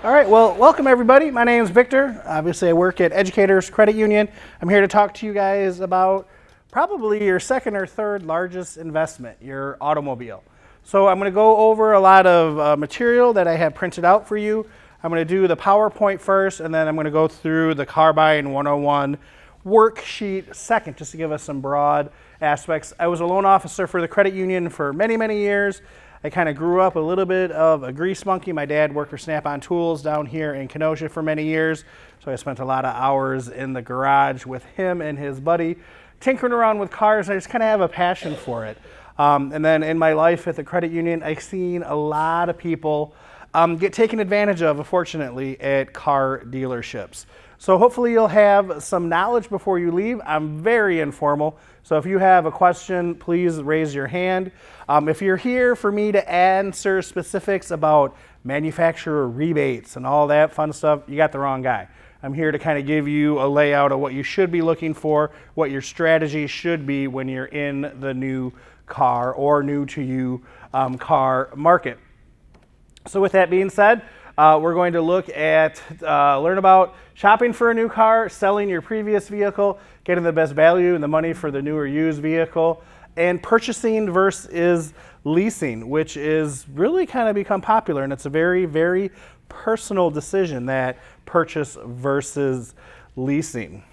All right, well, welcome everybody. My name is Victor. Obviously, I work at Educators Credit Union. I'm here to talk to you guys about probably your second or third largest investment, your automobile. So I'm going to go over a lot of material that I have printed out for you. I'm going to do the PowerPoint first, and then I'm going to go through the Car Buying 101 worksheet second, just to give us some broad aspects. I was a loan officer for the credit union for many, many years. I kind of grew up a little bit of a grease monkey. My dad worked for Snap-on Tools down here in Kenosha for many years, so I spent a lot of hours in the garage with him and his buddy, tinkering around with cars. I just kind of have a passion for it. And then in my life at the credit union, I've seen a lot of people get taken advantage of, unfortunately, at car dealerships. So hopefully you'll have some knowledge before you leave. I'm very informal, so if you have a question, please raise your hand. If you're here for me to answer specifics about manufacturer rebates and all that fun stuff, you got the wrong guy. I'm here to kind of give you a layout of what you should be looking for, what your strategy should be when you're in the new car or new to you car market. So with that being said, we're going to look at, learn about shopping for a new car, selling your previous vehicle, getting the best value and the money for the new or used vehicle, and purchasing versus leasing, which is really kind of become popular, and it's a very, very personal decision, that purchase versus leasing.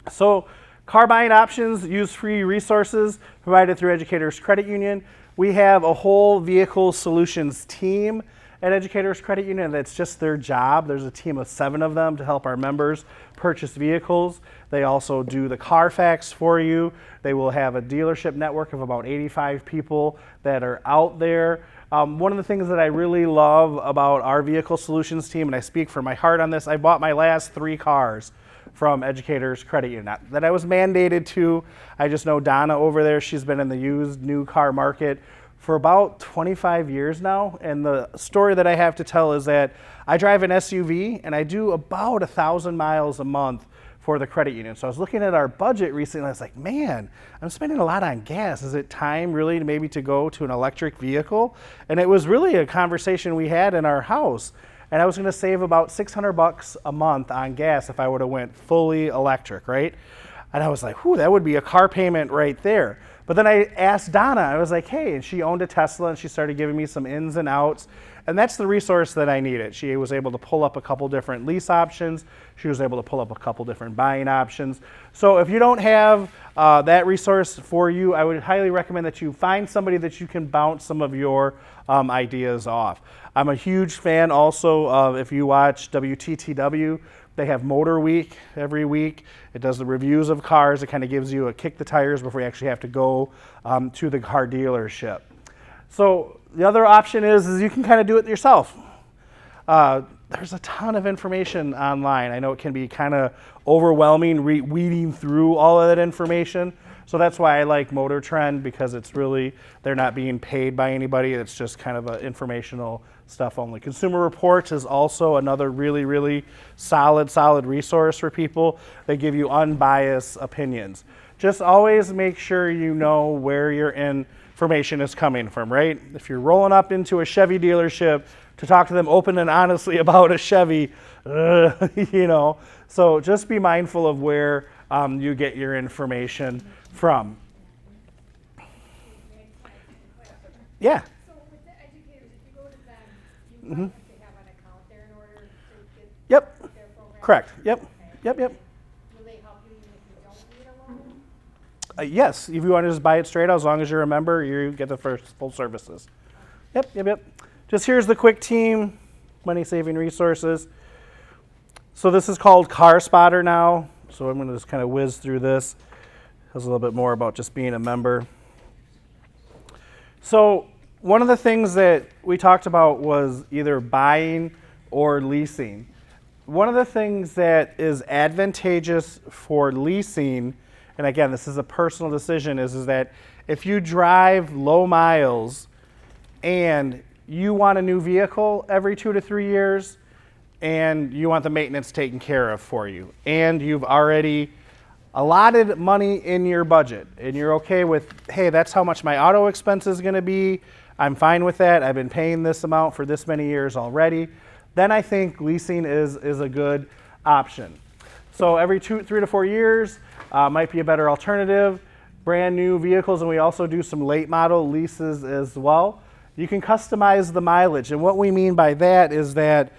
So Car Buying Options use free resources provided through Educators Credit Union. We have a whole vehicle solutions team at Educators Credit Union. That's just their job. There's a team of 7 of them to help our members purchase vehicles. They also do the Carfax for you. They will have a dealership network of about 85 people that are out there. One of the things that I really love about our vehicle solutions team, and I speak from my heart on this, I bought my last 3 cars from Educators Credit Union. Not that I was mandated to. I just know Donna over there, she's been in the used new car market for about 25 years now, and the story that I have to tell is that I drive an SUV and I do about 1,000 miles a month for the credit union. So I was looking at our budget recently and I was like, man, I'm spending a lot on gas. Is it time really maybe to go to an electric vehicle? And it was really a conversation we had in our house. And I was gonna save about $600 a month on gas if I would have went fully electric, right? And I was like, whew, that would be a car payment right there. But then I asked Donna, I was like, hey, and she owned a Tesla and she started giving me some ins and outs. And that's the resource that I needed. She was able to pull up a couple different lease options. She was able to pull up a couple different buying options. So if you don't have that resource for you, I would highly recommend that you find somebody that you can bounce some of your ideas off. I'm a huge fan also of, if you watch WTTW, they have Motor Week every week. It does the reviews of cars. It kind of gives you a kick the tires before you actually have to go to the car dealership. So the other option is you can kind of do it yourself. There's a ton of information online. I know it can be kind of overwhelming weeding through all of that information. So that's why I like Motor Trend, because it's really, they're not being paid by anybody. It's just kind of informational stuff only. Consumer Reports is also another really, really solid resource for people. They give you unbiased opinions. Just always make sure you know where your information is coming from, right? If you're rolling up into a Chevy dealership to talk to them open and honestly about a Chevy, you know, so just be mindful of where you get your information from. Yeah. So with the educators, if you go to them, you have to have an account there in order to get Yep. their program? Correct. Yep. Okay. Yep. Will they help you even if you don't need a loan? Yes, if you want to just buy it straight out, as long as you're a member, you get the first full services. Yep. Just here's the quick team, money saving resources. So this is called Car Spotter now. So I'm going to just kind of whiz through this. Has a little bit more about just being a member. So one of the things that we talked about was either buying or leasing. One of the things that is advantageous for leasing, and again, this is a personal decision, is that if you drive low miles and you want a new vehicle every 2 to 3 years and you want the maintenance taken care of for you, and you've already allotted money in your budget and you're okay with, hey, that's how much my auto expense is going to be, I'm fine with that, I've been paying this amount for this many years already, then I think leasing is a good option. So every 3 to 4 years might be a better alternative. Brand new vehicles, and we also do some late model leases as well. You can customize the mileage, and what we mean by that is that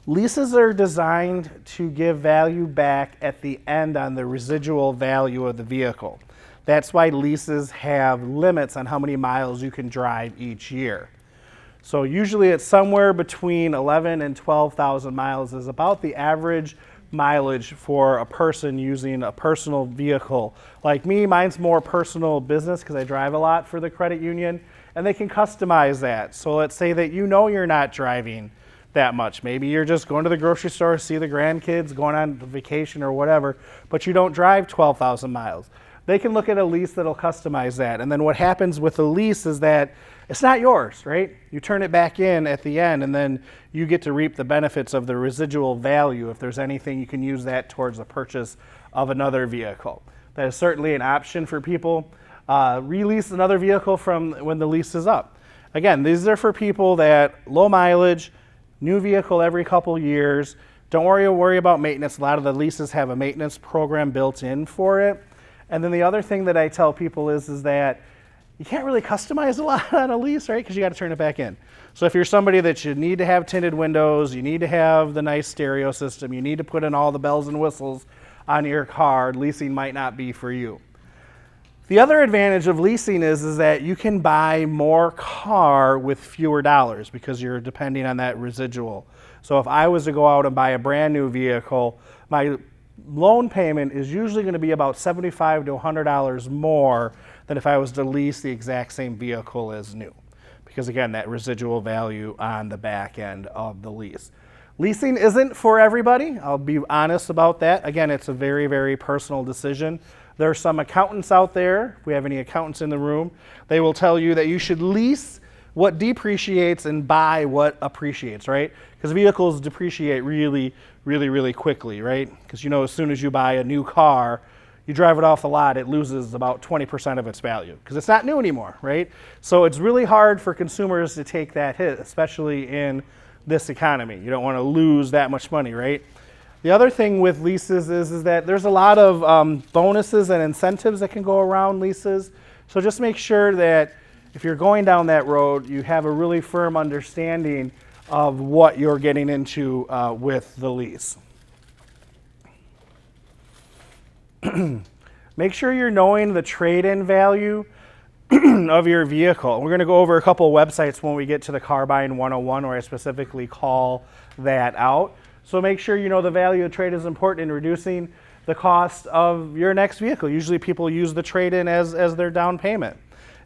leases are designed to give value back at the end on the residual value of the vehicle. That's why leases have limits on how many miles you can drive each year. So usually it's somewhere between 11 and 12,000 miles is about the average mileage for a person using a personal vehicle. Like me, mine's more personal business because I drive a lot for the credit union, and they can customize that. So let's say that you know you're not driving that much. Maybe you're just going to the grocery store, see the grandkids, going on vacation or whatever, but you don't drive 12,000 miles. They can look at a lease that'll customize that. And then what happens with a lease is that it's not yours, right? You turn it back in at the end, and then you get to reap the benefits of the residual value. If there's anything, you can use that towards the purchase of another vehicle. That is certainly an option for people. Release another vehicle from when the lease is up. Again, these are for people that low mileage, new vehicle every couple years. Don't worry about maintenance. A lot of the leases have a maintenance program built in for it. And then the other thing that I tell people is that you can't really customize a lot on a lease, right? Because you got to turn it back in. So if you're somebody that you need to have tinted windows, you need to have the nice stereo system, you need to put in all the bells and whistles on your car, leasing might not be for you. The other advantage of leasing is that you can buy more car with fewer dollars because you're depending on that residual. So if I was to go out and buy a brand new vehicle, my loan payment is usually going to be about $75 to $100 more than if I was to lease the exact same vehicle as new. Because again, that residual value on the back end of the lease. Leasing isn't for everybody. I'll be honest about that. Again, it's a very, very personal decision. There are some accountants out there, if we have any accountants in the room, they will tell you that you should lease what depreciates and buy what appreciates, right? Because vehicles depreciate really, really, really quickly, right? Because as soon as you buy a new car, you drive it off the lot, it loses about 20% of its value because it's not new anymore, right? So it's really hard for consumers to take that hit, especially in this economy. You don't want to lose that much money, right? The other thing with leases is that there's a lot of bonuses and incentives that can go around leases. So just make sure that if you're going down that road, you have a really firm understanding of what you're getting into with the lease. Make sure you're knowing the trade-in value of your vehicle. We're going to go over a couple of websites when we get to the Car Buying 101 where I specifically call that out. So make sure you know the value of trade is important in reducing the cost of your next vehicle. Usually people use the trade-in as their down payment.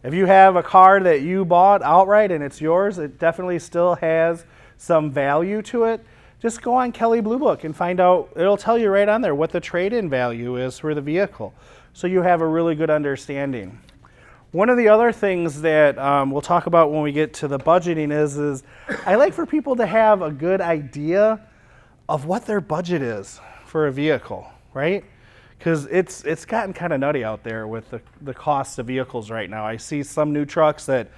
If you have a car that you bought outright and it's yours, it definitely still has some value to it. Just go on Kelley Blue Book and find out, it'll tell you right on there what the trade-in value is for the vehicle. So you have a really good understanding. One of the other things that we'll talk about when we get to the budgeting is I like for people to have a good idea of what their budget is for a vehicle, right? Because it's gotten kind of nutty out there with the cost of vehicles right now. I see some new trucks that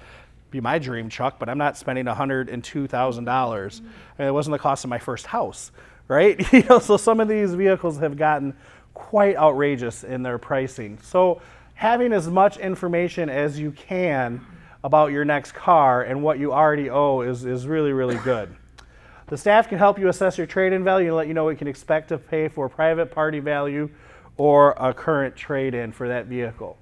be my dream truck, but I'm not spending $102,000. And it wasn't the cost of my first house, right? So some of these vehicles have gotten quite outrageous in their pricing. So having as much information as you can about your next car and what you already owe is really, really good. The staff can help you assess your trade-in value and let you know what you can expect to pay for private party value or a current trade-in for that vehicle.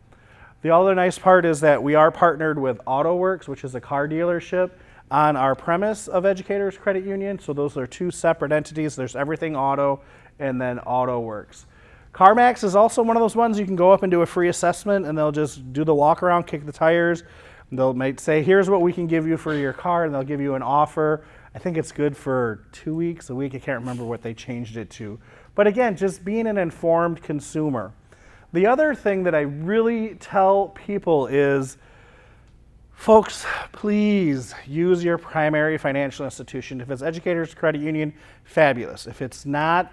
The other nice part is that we are partnered with AutoWorks, which is a car dealership on our premise of Educators Credit Union. So those are two separate entities. There's Everything Auto and then AutoWorks. CarMax is also one of those ones you can go up and do a free assessment and they'll just do the walk around, kick the tires. They'll might say, here's what we can give you for your car, and they'll give you an offer. I think it's good for 2 weeks, a week. I can't remember what they changed it to. But again, just being an informed consumer. The other thing that I really tell people is, folks, please use your primary financial institution. If it's Educators Credit Union, fabulous. If it's not,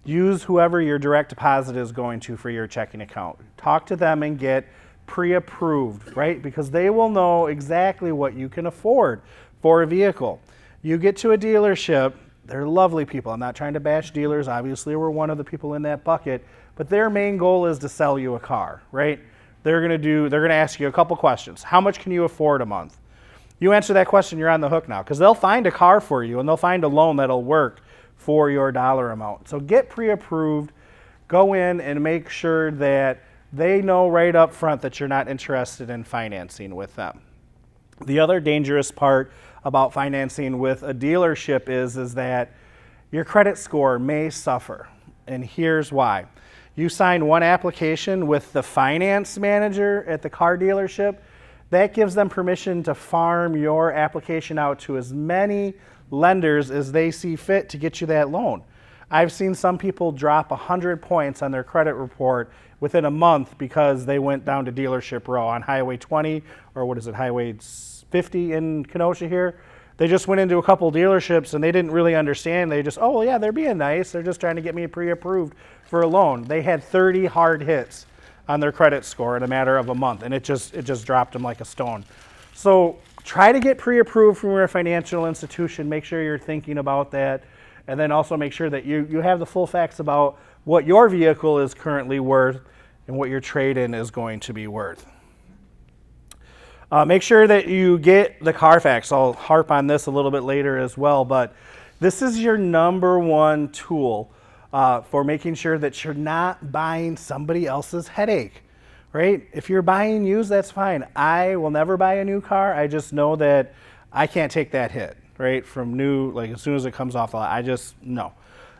use whoever your direct deposit is going to for your checking account. Talk to them and get pre-approved, right? Because they will know exactly what you can afford for a vehicle. You get to a dealership, They're lovely people. I'm not trying to bash dealers. Obviously, we're one of the people in that bucket. But their main goal is to sell you a car, right? They're going to ask you a couple questions. How much can you afford a month? You answer that question, you're on the hook now, because they'll find a car for you and they'll find a loan that'll work for your dollar amount. So get pre-approved. Go in and make sure that they know right up front that you're not interested in financing with them. The other dangerous part about financing with a dealership is that your credit score may suffer. And here's why. You sign one application with the finance manager at the car dealership, that gives them permission to farm your application out to as many lenders as they see fit to get you that loan. I've seen some people drop 100 points on their credit report within a month because they went down to dealership row on Highway 20, or what is it, Highway 50 in Kenosha here. They just went into a couple dealerships and they didn't really understand. They just, oh, well, yeah, they're being nice. They're just trying to get me pre-approved for a loan. They had 30 hard hits on their credit score in a matter of a month, and it just dropped them like a stone. So try to get pre-approved from your financial institution. Make sure you're thinking about that, and then also make sure that you have the full facts about what your vehicle is currently worth and what your trade-in is going to be worth. Make sure that you get the Carfax. I'll harp on this a little bit later as well, but this is your number one tool for making sure that you're not buying somebody else's headache, right? If you're buying used, that's fine. I will never buy a new car. I just know that I can't take that hit, right? From new, like as soon as it comes off the lot, I just, no.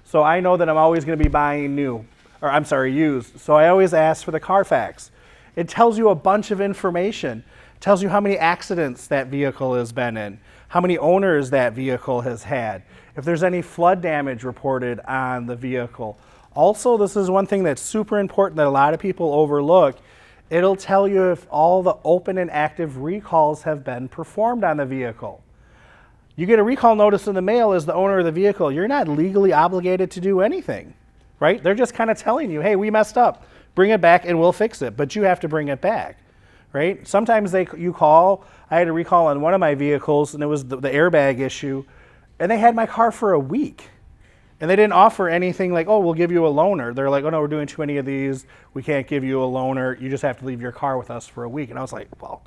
So I know that I'm always going to be buying used. So I always ask for the Carfax. It tells you a bunch of information. It tells you how many accidents that vehicle has been in, how many owners that vehicle has had, if there's any flood damage reported on the vehicle. Also, this is one thing that's super important that a lot of people overlook. It'll tell you if all the open and active recalls have been performed on the vehicle. You get a recall notice in the mail as the owner of the vehicle. You're not legally obligated to do anything, right? They're just kind of telling you, hey, we messed up. Bring it back and we'll fix it, but you have to bring it back, right? Sometimes you call. I had a recall on one of my vehicles, and it was the airbag issue, and they had my car for a week. And they didn't offer anything like, oh, we'll give you a loaner. They're like, oh, no, we're doing too many of these. We can't give you a loaner. You just have to leave your car with us for a week. And I was like, well,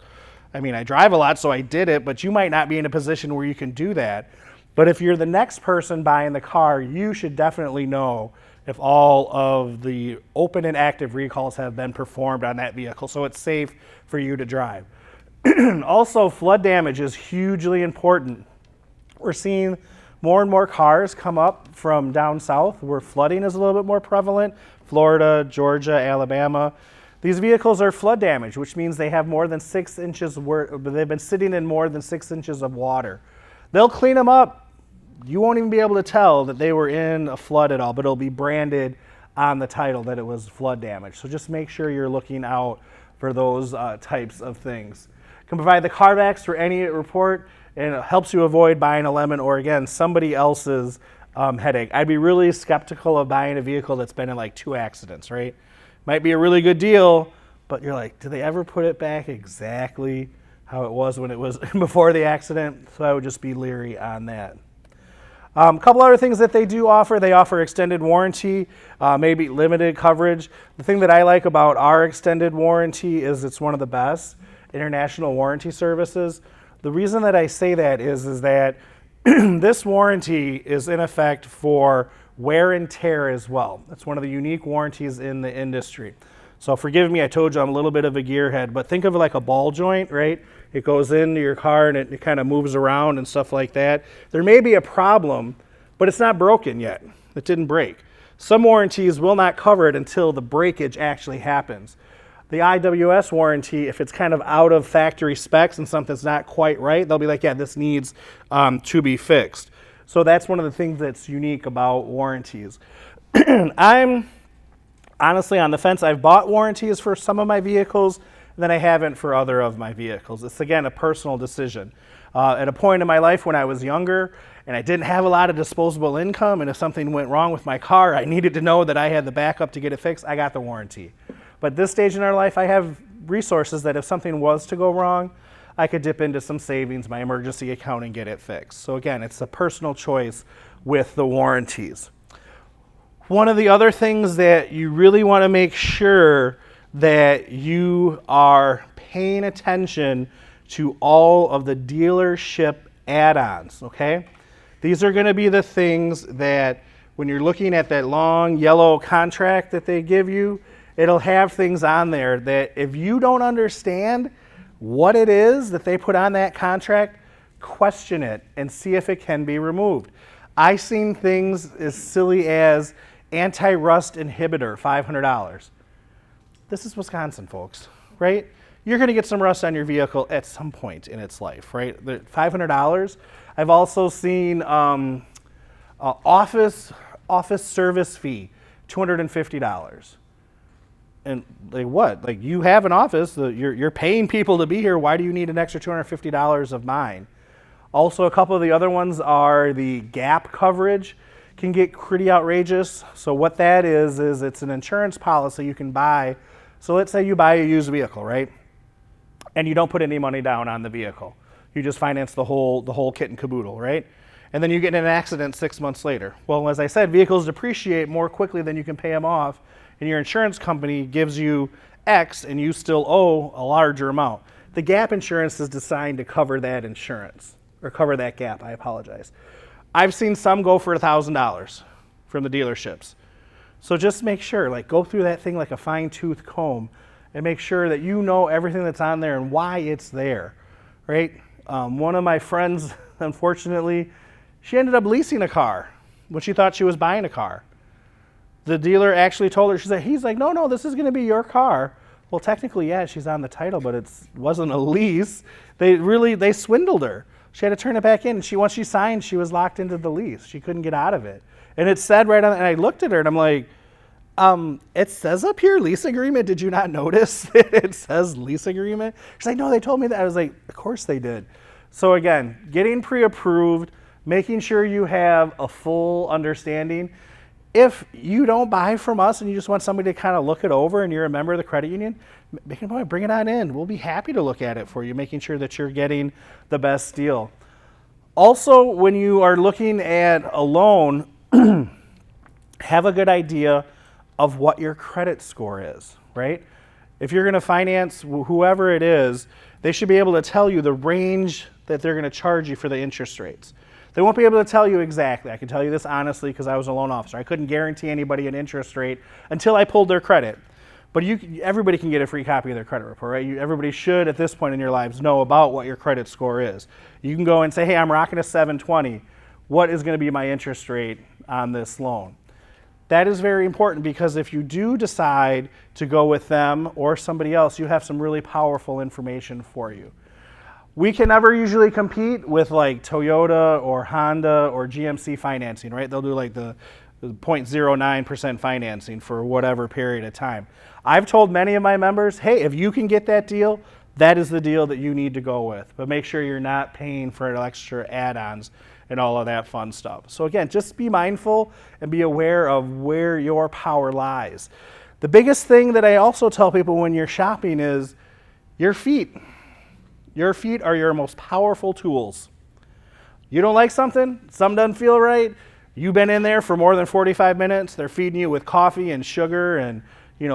I mean, I drive a lot, so I did it, but you might not be in a position where you can do that. But if you're the next person buying the car, you should definitely know if all of the open and active recalls have been performed on that vehicle, so it's safe for you to drive. Also, flood damage is hugely important. We're seeing more and more cars come up from down south where flooding is a little bit more prevalent. Florida, Georgia, Alabama. These vehicles are flood damaged, which means they have more than 6 inches they've been sitting in more than 6 inches of water. They'll clean them up. You won't even be able to tell that they were in a flood at all, but it'll be branded on the title that it was flood damage. So just make sure you're looking out for those types of things. Can provide the Carfax for any report, and it helps you avoid buying a lemon or, again, somebody else's headache. I'd be really skeptical of buying a vehicle that's been in like 2 accidents, right? Might be a really good deal, but you're like, did they ever put it back exactly how it was when it was before the accident? So I would just be leery on that. A couple other things that they do offer. They offer extended warranty, maybe limited coverage. The thing that I like about our extended warranty is it's one of the best international warranty services. The reason that I say that is that this warranty is in effect for wear and tear as well. That's one of the unique warranties in the industry. So forgive me, I told you I'm a little bit of a gearhead, but think of it like a ball joint, right? It goes into your car and it kind of moves around and stuff like that. There may be a problem, but it's not broken yet. It didn't break. Some warranties will not cover it until the breakage actually happens. The IWS warranty, if it's kind of out of factory specs and something's not quite right, they'll be like, yeah, this needs to be fixed. So that's one of the things that's unique about warranties. I'm honestly on the fence. I've bought warranties for some of my vehicles, and then I haven't for other of my vehicles. It's, again, a personal decision. At a point in my life when I was younger and I didn't have a lot of disposable income, and if something went wrong with my car, I needed to know that I had the backup to get it fixed, I got the warranty. But this stage in our life, I have resources that if something was to go wrong, I could dip into some savings, my emergency account, and get it fixed. So again, it's a personal choice with the warranties. One of the other things that you really want to make sure that you are paying attention to all of the dealership add-ons, okay? These are going to be the things that when you're looking at that long yellow contract that they give you, it'll have things on there that if you don't understand what it is that they put on that contract, question it and see if it can be removed. I've seen things as silly as anti-rust inhibitor, $500. This is Wisconsin, folks, right? You're going to get some rust on your vehicle at some point in its life, right? $500. I've also seen office service fee, $250. And like what? Like you have an office, you're paying people to be here. Why do you need an extra $250 of mine? Also, a couple of the other ones are the gap coverage can get pretty outrageous. So what that is it's an insurance policy you can buy. So let's say you buy a used vehicle, right? And you don't put any money down on the vehicle. You just finance the whole kit and caboodle, right? And then you get in an accident 6 months later. Well, as I said, vehicles depreciate more quickly than you can pay them off, and your insurance company gives you X and you still owe a larger amount. The gap insurance is designed to cover that insurance, or cover that gap, I apologize. I've seen some go for $1,000 from the dealerships. So just make sure, like go through that thing like a fine-tooth comb and make sure that you know everything that's on there and why it's there, right? One of my friends, unfortunately, she ended up leasing a car when she thought she was buying a car. The dealer actually told her, he's like, no, this is going to be your car. Well, technically, yeah, she's on the title, but it wasn't a lease. They swindled her. She had to turn it back in. Once she signed, she was locked into the lease. She couldn't get out of it. And it said right on, and I looked at her and I'm like, it says up here lease agreement. Did you not notice it says lease agreement? She's like, no, they told me that. I was like, of course they did. So again, getting pre-approved, making sure you have a full understanding. If you don't buy from us and you just want somebody to kind of look it over and you're a member of the credit union, make a point, bring it on in. We'll be happy to look at it for you, making sure that you're getting the best deal. Also, when you are looking at a loan, have a good idea of what your credit score is, right? If you're going to finance whoever it is, they should be able to tell you the range that they're going to charge you for the interest rates. They won't be able to tell you exactly. I can tell you this honestly because I was a loan officer. I couldn't guarantee anybody an interest rate until I pulled their credit. But everybody can get a free copy of their credit report, right? Everybody should, at this point in your lives, know about what your credit score is. You can go and say, hey, I'm rocking a 720. What is going to be my interest rate on this loan? That is very important because if you do decide to go with them or somebody else, you have some really powerful information for you. We can never usually compete with like Toyota or Honda or GMC financing, right? They'll do like the 0.09% financing for whatever period of time. I've told many of my members, hey, if you can get that deal, that is the deal that you need to go with. But make sure you're not paying for extra add-ons and all of that fun stuff. So again, just be mindful and be aware of where your power lies. The biggest thing that I also tell people when you're shopping is your feet. Your feet are your most powerful tools. You don't like something doesn't feel right, you've been in there for more than 45 minutes, they're feeding you with coffee and sugar and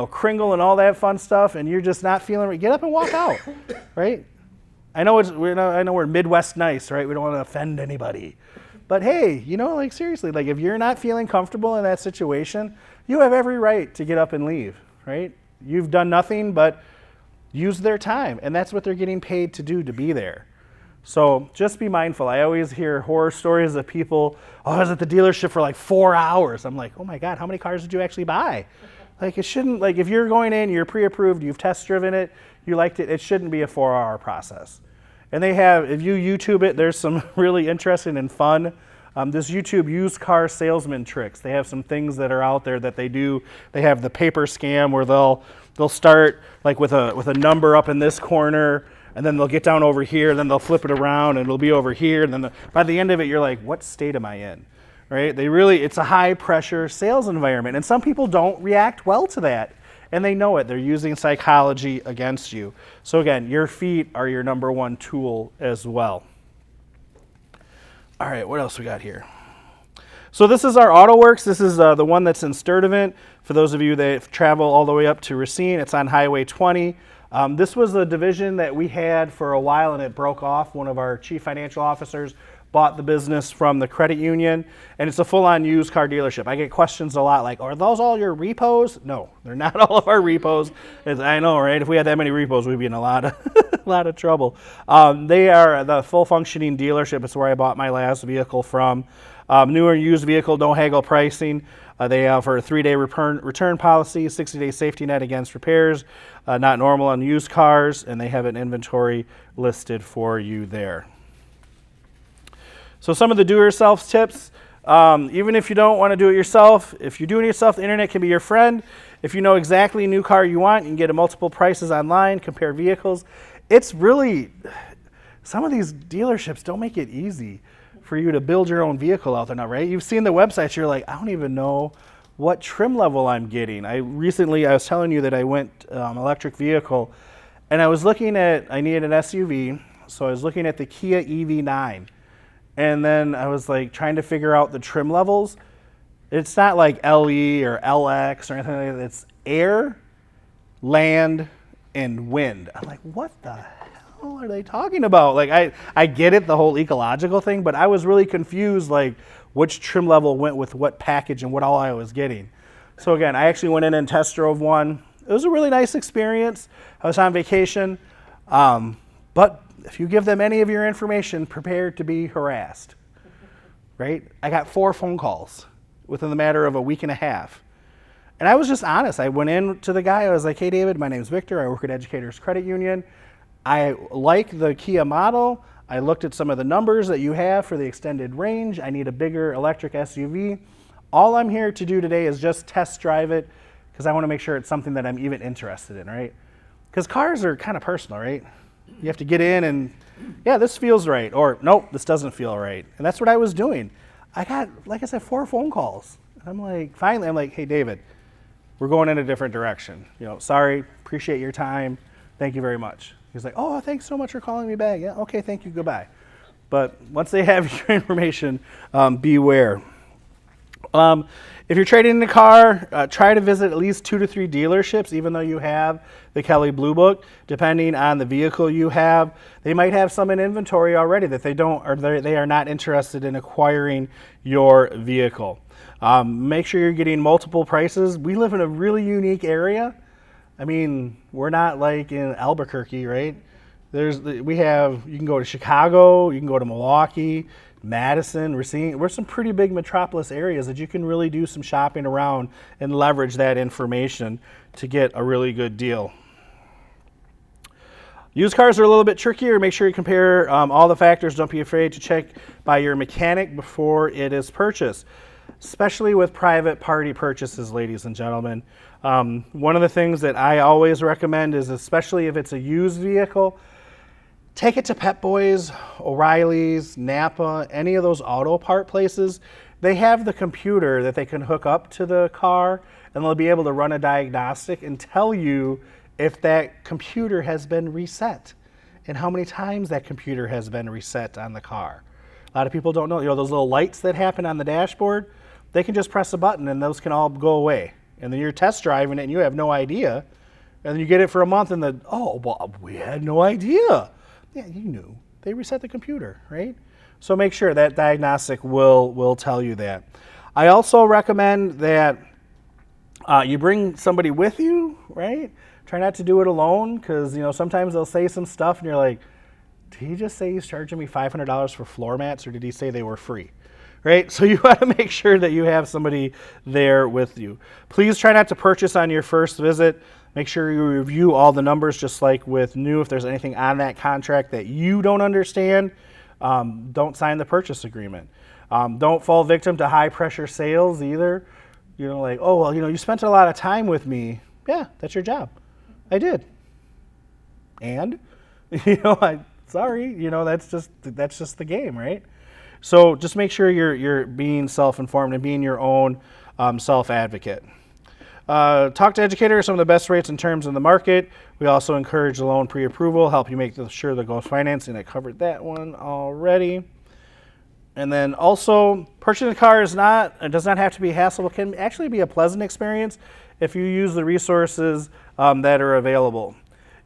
Kringle and all that fun stuff, and you're just not feeling right, get up and walk out, right? I know we're Midwest nice, right? We don't want to offend anybody. But hey, seriously, if you're not feeling comfortable in that situation, you have every right to get up and leave, right? You've done nothing but use their time, and that's what they're getting paid to do, to be there. So just be mindful. I always hear horror stories of people, I was at the dealership for like 4 hours. I'm like, oh my God, how many cars did you actually buy? It shouldn't, if you're going in, you're pre-approved, you've test driven it, you liked it, it shouldn't be a 4-hour process. And they have, if you YouTube it, there's some really interesting and fun, this YouTube used car salesman tricks. They have some things that are out there that they do. They have the paper scam where they'll start with a number up in this corner, and then they'll get down over here, and then they'll flip it around, and it'll be over here, and then by the end of it, you're like, what state am I in? Right? It's a high pressure sales environment, and some people don't react well to that. and they know it. They're using psychology against you. So again, your feet are your number one tool as well. All right, what else we got here? So this is our AutoWorks. This is the one that's in Sturtevant. For those of you that travel all the way up to Racine, it's on Highway 20. This was a division that we had for a while, and it broke off. One of our chief financial officers bought the business from the credit union, and it's a full-on used car dealership. I get questions a lot like, are those all your repos? No, they're not all of our repos. I know, right? If we had that many repos, we'd be in a lot of trouble. They are the full-functioning dealership. It's where I bought my last vehicle from. Newer used vehicle, no haggle pricing. They offer a 3-day return policy, 60-day safety net against repairs, not normal on used cars, and they have an inventory listed for you there. So some of the do-it-yourself tips, even if you don't want to do it yourself, if you're doing it yourself, the internet can be your friend. If you know exactly a new car you want, you can get multiple prices online, compare vehicles. It's really, some of these dealerships don't make it easy for you to build your own vehicle out there now, right? You've seen the websites, you're like, I don't even know what trim level I'm getting. I was telling you that I went electric vehicle, and I was looking at, I needed an SUV, so I was looking at the Kia EV9. And then I was like trying to figure out the trim levels. It's not like LE or LX or anything like that. It's air, land, and wind. I'm like, what the hell are they talking about? Like, I get it, the whole ecological thing, but I was really confused, like which trim level went with what package and what all I was getting. So again, I actually went in and test drove one. It was a really nice experience. I was on vacation, but if you give them any of your information, prepare to be harassed, right? I got 4 phone calls within the matter of a week and a half. And I was just honest. I went in to the guy. I was like, hey, David, my name's Victor. I work at Educators Credit Union. I like the Kia model. I looked at some of the numbers that you have for the extended range. I need a bigger electric SUV. All I'm here to do today is just test drive it because I want to make sure it's something that I'm even interested in, right? Because cars are kind of personal, right? You have to get in and, yeah, this feels right, or nope, this doesn't feel right. And that's what I was doing. I got, like I said, 4 phone calls. I'm like, finally, I'm like, hey, David, we're going in a different direction. Sorry, appreciate your time. Thank you very much. He's like, oh, thanks so much for calling me back. Yeah, okay, thank you, goodbye. But once they have your information, beware. If you're trading in a car, try to visit at least 2 to 3 dealerships, even though you have the Kelley Blue Book. Depending on the vehicle you have, they might have some in inventory already that they don't, or they are not interested in acquiring your vehicle. Make sure you're getting multiple prices. We live in a really unique area. I mean, we're not like in Albuquerque, right? You can go to Chicago, you can go to Milwaukee, Madison, Racine. We're some pretty big metropolis areas that you can really do some shopping around and leverage that information to get a really good deal. Used cars are a little bit trickier. Make sure you compare all the factors. Don't be afraid to check by your mechanic before it is purchased, especially with private party purchases, ladies and gentlemen. One of the things that I always recommend is, especially if it's a used vehicle, take it to Pep Boys, O'Reilly's, Napa, any of those auto part places. They have the computer that they can hook up to the car, and they'll be able to run a diagnostic and tell you if that computer has been reset and how many times that computer has been reset on the car. A lot of people don't know, those little lights that happen on the dashboard, they can just press a button and those can all go away. And then you're test driving it and you have no idea. And then you get it for a month and we had no idea. Yeah, you knew. They reset the computer, right? So make sure that diagnostic will tell you that. I also recommend that you bring somebody with you, right? Try not to do it alone because, sometimes they'll say some stuff and you're like, did he just say he's charging me $500 for floor mats or did he say they were free? Right? So you want to make sure that you have somebody there with you. Please try not to purchase on your first visit. Make sure you review all the numbers, just like with new. If there's anything on that contract that you don't understand, don't sign the purchase agreement. Don't fall victim to high pressure sales either. Like, oh, well, you spent a lot of time with me. Yeah, that's your job. I did. And, sorry, that's just the game, right? So just make sure you're being self-informed and being your own self-advocate. Talk to educators, some of the best rates and terms in the market. We also encourage loan pre-approval, help you make sure the goes financing. I covered that one already. And then also, purchasing a car it does not have to be hassle. It can actually be a pleasant experience if you use the resources that are available.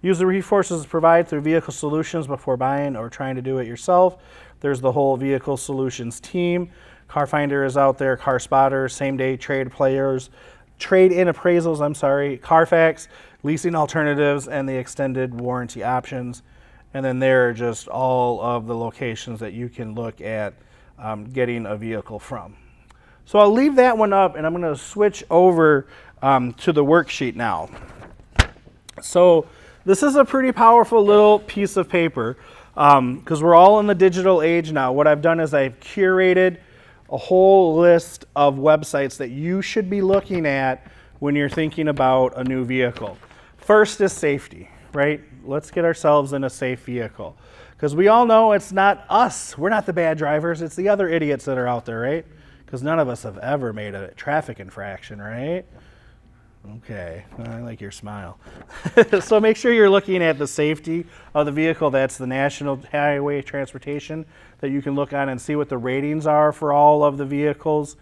Use the resources provided through Vehicle Solutions before buying or trying to do it yourself. There's the whole Vehicle Solutions team. Car Finder is out there, Car Spotter, same-day trade players, trade-in appraisals, Carfax, leasing alternatives, and the extended warranty options. And then there are just all of the locations that you can look at getting a vehicle from. So I'll leave that one up, and I'm going to switch over to the worksheet now. So this is a pretty powerful little piece of paper because we're all in the digital age now. What I've done is I've curated a whole list of websites that you should be looking at when you're thinking about a new vehicle. First is safety, right? Let's get ourselves in a safe vehicle. Because we all know it's not us. We're not the bad drivers. It's the other idiots that are out there, right? Because none of us have ever made a traffic infraction, right? Okay, I like your smile. So make sure you're looking at the safety of the vehicle. That's the National Highway Transportation that you can look on and see what the ratings are for all of the vehicles.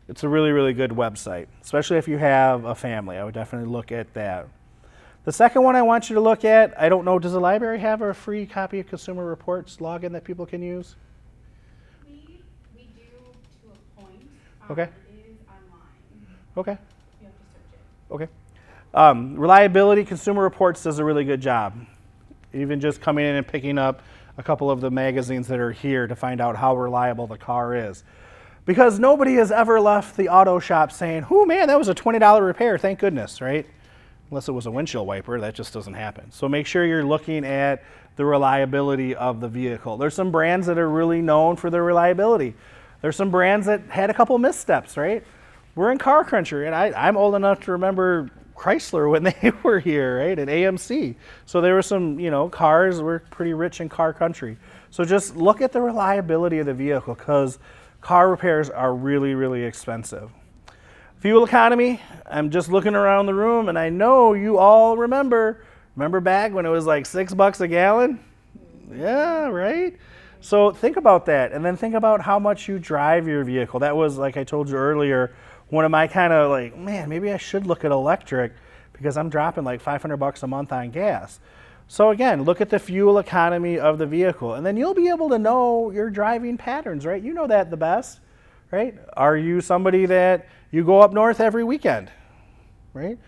It's a really, really good website, especially if you have a family. I would definitely look at that. The second one I want you to look at, I don't know, does the library have a free copy of Consumer Reports login that people can use? We do to a point. Okay. It is online. Okay. You have to search it. Okay. Reliability Consumer Reports does a really good job. Even just coming in and picking up a couple of the magazines that are here to find out how reliable the car is. Because nobody has ever left the auto shop saying, oh man, that was a $20 repair, thank goodness, right? Unless it was a windshield wiper, that just doesn't happen. So make sure you're looking at the reliability of the vehicle. There's some brands that are really known for their reliability. There's some brands that had a couple missteps, right? We're in car country, and I'm old enough to remember Chrysler when they were here, right, at AMC. So there were some, cars, we're pretty rich in car country. So just look at the reliability of the vehicle because car repairs are really, really expensive. Fuel economy, I'm just looking around the room and I know you all remember back when it was like $6 a gallon? Yeah, right? So think about that and then think about how much you drive your vehicle. That was, like I told you earlier, one of my kind of like, man, maybe I should look at electric because I'm dropping like $500 a month on gas. So again, look at the fuel economy of the vehicle and then you'll be able to know your driving patterns, right? You know that the best, right? Are you somebody that you go up north every weekend, right?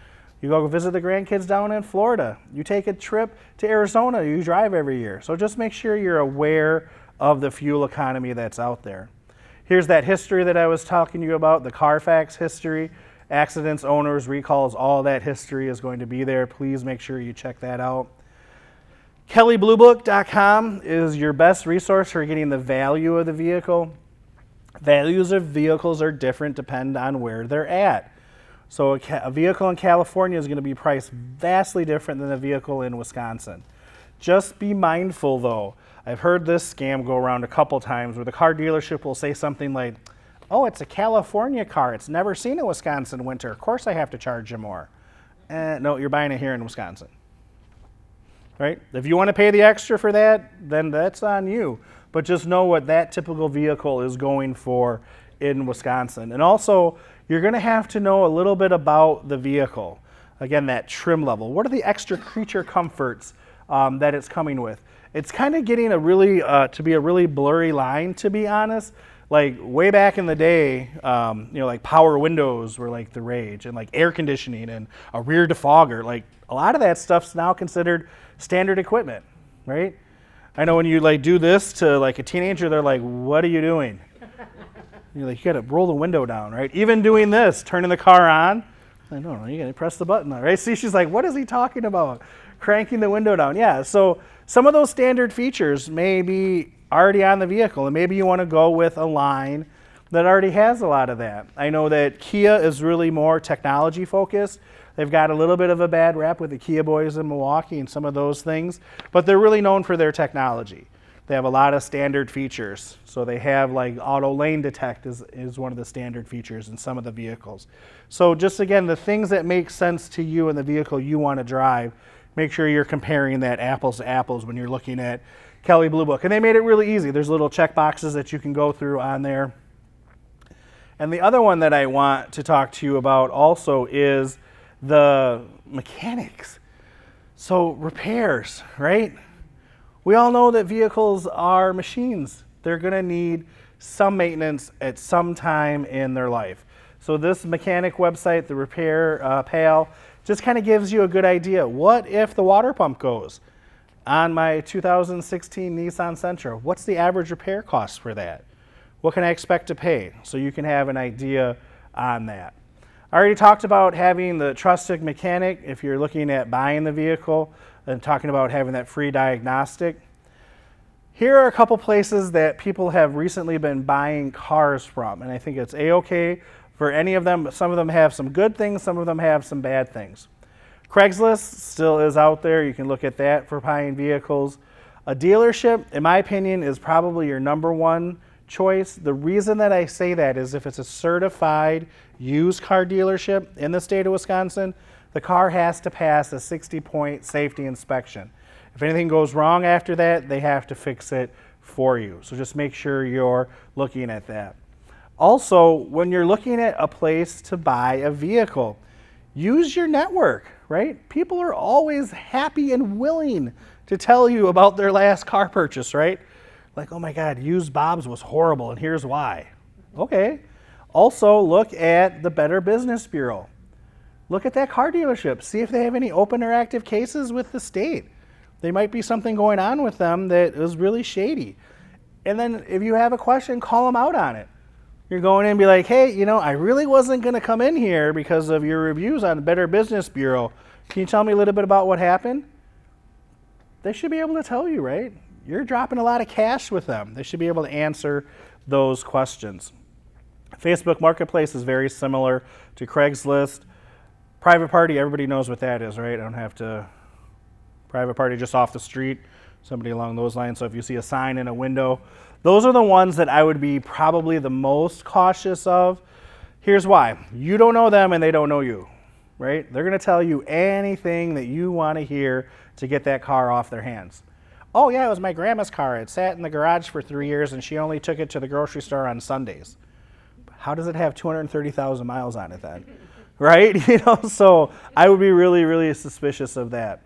You go visit the grandkids down in Florida. You take a trip to Arizona, you drive every year. So just make sure you're aware of the fuel economy that's out there. Here's that history that I was talking to you about, the Carfax history. Accidents, owners, recalls, all that history is going to be there. Please make sure you check that out. KellyBlueBook.com is your best resource for getting the value of the vehicle. Values of vehicles are different depending on where they're at. So a vehicle in California is going to be priced vastly different than a vehicle in Wisconsin. Just be mindful though. I've heard this scam go around a couple times where the car dealership will say something like, oh, it's a California car. It's never seen a Wisconsin winter. Of course I have to charge you more. No, you're buying it here in Wisconsin. Right? If you want to pay the extra for that, then that's on you. But just know what that typical vehicle is going for in Wisconsin. And also, you're going to have to know a little bit about the vehicle. Again, that trim level. What are the extra creature comforts that it's coming with? It's kind of getting to be a really blurry line, to be honest. Like way back in the day, like power windows were like the rage, and like air conditioning and a rear defogger. Like a lot of that stuff's now considered standard equipment, right? I know when you like do this to like a teenager, they're like, what are you doing? You're like, you gotta roll the window down, right? Even doing this, turning the car on, I don't know, you gotta press the button, right? See, she's like, what is he talking about? Cranking the window down. Yeah, so some of those standard features may be already on the vehicle, and maybe you wanna go with a line that already has a lot of that. I know that Kia is really more technology focused. They've got a little bit of a bad rap with the Kia boys in Milwaukee and some of those things, but they're really known for their technology, They have a lot of standard features. So they have like auto lane detect is one of the standard features in some of the vehicles. So just again, the things that make sense to you in the vehicle you want to drive, make sure you're comparing that apples to apples when you're looking at Kelley Blue Book. And they made it really easy. There's little check boxes that you can go through on there. And the other one that I want to talk to you about also is the mechanics. So repairs, right? We all know that vehicles are machines. They're going to need some maintenance at some time in their life. So this mechanic website, the Repair Pal, just kind of gives you a good idea. What if the water pump goes? On my 2016 Nissan Sentra, what's the average repair cost for that? What can I expect to pay? So you can have an idea on that. I already talked about having the trusted mechanic if you're looking at buying the vehicle, and talking about having that free diagnostic. Here are a couple places that people have recently been buying cars from, and I think it's a-okay for any of them, but some of them have some good things, some of them have some bad things. Craigslist still is out there. You can look at that for buying vehicles. A dealership, in my opinion, is probably your number one choice. The reason that I say that is if it's a certified used car dealership in the state of Wisconsin, the car has to pass a 60-point safety inspection. If anything goes wrong after that, they have to fix it for you. So just make sure you're looking at that. Also, when you're looking at a place to buy a vehicle, use your network, right? People are always happy and willing to tell you about their last car purchase, right? Like, oh my God, used Bob's was horrible and here's why. Okay. Also, look at the Better Business Bureau. Look at that car dealership. See if they have any open or active cases with the state. There might be something going on with them that is really shady. And then if you have a question, call them out on it. You're going in and be like, hey, you know, I really wasn't going to come in here because of your reviews on the Better Business Bureau. Can you tell me a little bit about what happened? They should be able to tell you, right? You're dropping a lot of cash with them. They should be able to answer those questions. Facebook Marketplace is very similar to Craigslist. Private party, everybody knows what that is, right? I don't have to. Private party just off the street, somebody along those lines. So if you see a sign in a window, those are the ones that I would be probably the most cautious of. Here's why. You don't know them and they don't know you, right? They're going to tell you anything that you want to hear to get that car off their hands. Oh yeah, it was my grandma's car. It sat in the garage for 3 years and she only took it to the grocery store on Sundays. How does it have 230,000 miles on it then? Right? You know, so I would be really, really suspicious of that.